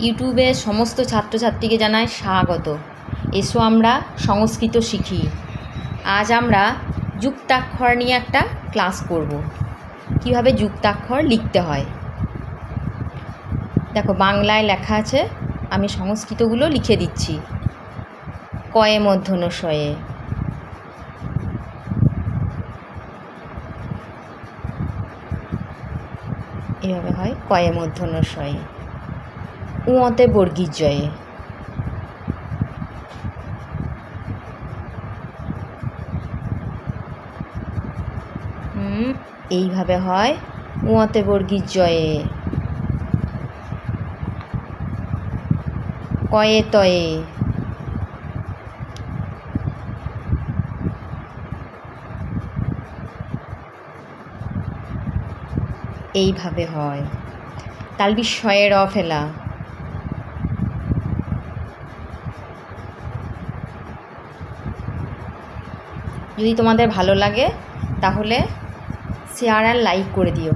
ইউটিউবে সমস্ত ছাত্রছাত্রীকে জানাই স্বাগত। এসো আমরা সংস্কৃত শিখি। আজ আমরা যুক্তাক্ষর নিয়ে একটা ক্লাস করব। কিভাবে যুক্তাক্ষর লিখতে হয়। দেখো বাংলায় লেখা আছে, আমি সংস্কৃতগুলো লিখে দিচ্ছি। কয়ে মূর্ধন্য ষয়ে, এভাবে হয় কয়ে মূর্ধন্য ষয়ে। উঁতে বর্গীর জয়ে, এইভাবে হয় উঁতে বর্গীর জয়ে। কয়ে তয়ে, এইভাবে হয় তালবি শয়ে র ফেলা। যদি তোমাদের ভালো লাগে তাহলে শেয়ার আর লাইক করে দিও।